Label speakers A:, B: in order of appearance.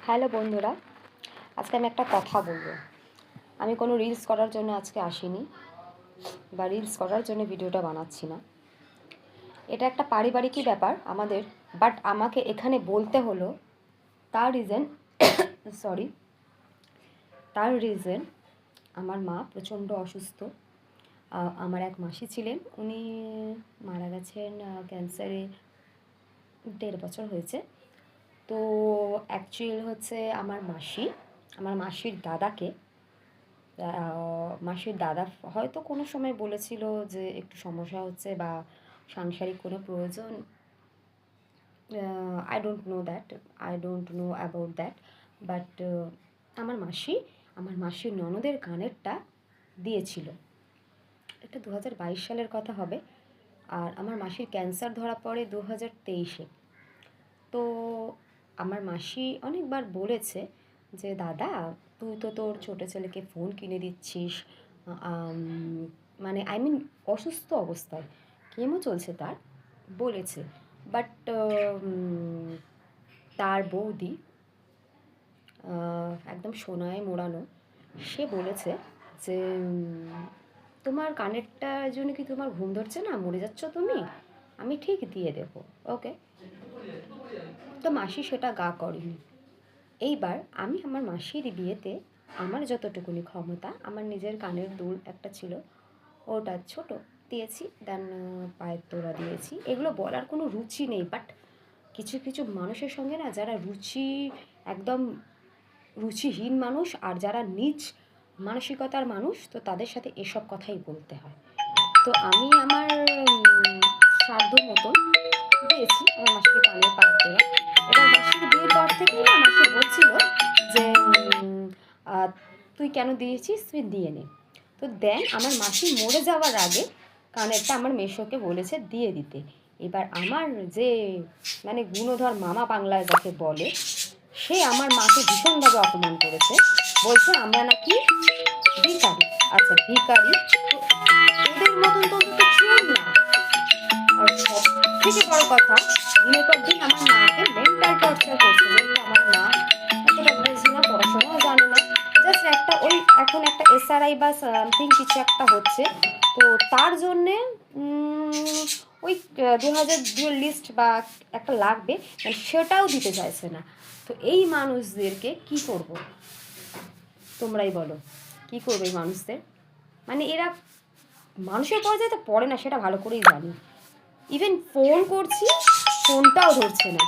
A: Hello বন্ধুরা, আজকে আমি একটা কথা বলবো। আমি কোনো রিলস করার জন্য আজকে আসিনি বা রিলস করার জন্য ভিডিওটা বানাচ্ছি না। এটা একটা পারিবারিকই ব্যাপার আমাদের, বাট আমাকে এখানে বলতে হলো। তার রিজন সরি তার রিজন আমার মা প্রচণ্ড অসুস্থ। আমার এক মাসি ছিলেন, উনি মারা গেছেন ক্যান্সারে। 1.5 বছর হয়েছে। তো অ্যাকচুয়াল হচ্ছে আমার মাসির মাসির দাদা হয়তো কোনো সময় বলেছিল যে একটু সমস্যা হচ্ছে বা সাংসারিক কোনো প্রয়োজন। I don't know about that. But আমার মাসির ননদের কানেরটা দিয়েছিল। এটা 2022 সালের কথা হবে। আর আমার মাসির ক্যান্সার ধরা পড়ে 2023-এ। তো আমার মাসি অনেকবার বলেছে যে দাদা, তুই তো তোর ছোটো ছেলেকে ফোন কিনে দিচ্ছিস, মানে অসুস্থ অবস্থায় কেমো চলছে তার, বলেছে। বাট তার বৌদি একদম সোনায় মোড়ানো, সে বলেছে যে তোমার কানেরটার জন্য কি তোমার ঘুম ধরছে না, মরে যাচ্ছ তুমি, আমি ঠিক দিয়ে দেবো, ওকে। তো মাসি সেটা গা করেনি। এইবার আমি আমার মাসির বিয়েতে আমার যতটুকুনি ক্ষমতা, আমার নিজের কানের দুল একটা ছিল, ওটা ছোট দিয়েছি। দেন পায়ের তোড়া দিয়েছি। এগুলো বলার কোনো রুচি নেই, বাট কিছু কিছু মানুষের সঙ্গে না, যারা একদম রুচিহীন মানুষ আর যারা নিচ মানসিকতার মানুষ, তো তাদের সাথে এসব কথাই বলতে হয়। তো আমি আমার সাধ্য মতন দিয়েছি আমার মাসিকে কানের পায়ের তোড়া। এবার মাসির বিয়ের পর থেকেই না মাসি বলছিল যে তুই কেন দিয়েছিস, তুই দিয়ে নে। তো দেন আমার মাসি মরে যাওয়ার আগে কানেরটা আমার মেসোকে বলেছে দিয়ে দিতে। এবার আমার যে মানে গুণধর মামা বাংলায় যাকে বলে, সে আমার মাকে ভীষণভাবে অপমান করেছে। বলছে আমরা নাকি ভিখারি। আচ্ছা ভিখারি, তো ওদের মতন তো অন্তত চোর না। আর সব থেকে বড় কথা, দিনের পর দিন আমার মাকে মেন্টাল টর্চার করছে। যেহেতু আমার মা এতটা বুঝি না, পড়াশোনাও জানে না, জাস্ট এখন একটা এসআরআই বা সামথিং কিছু একটা হচ্ছে, তো তার জন্যে ওই 2000 লিস্ট বা একটা লাগবে, মানে সেটাও দিতে চাইছে না। তো এই মানুষদেরকে কি করব, তোমরাই বলো, কি করবে এই মানুষদের? মানে এরা মানুষের পর্যায়ে তো পড়ে না, সেটা ভালো করেই জানি। ইভেন ফোন করছি, ফোনটাও ধরছে না।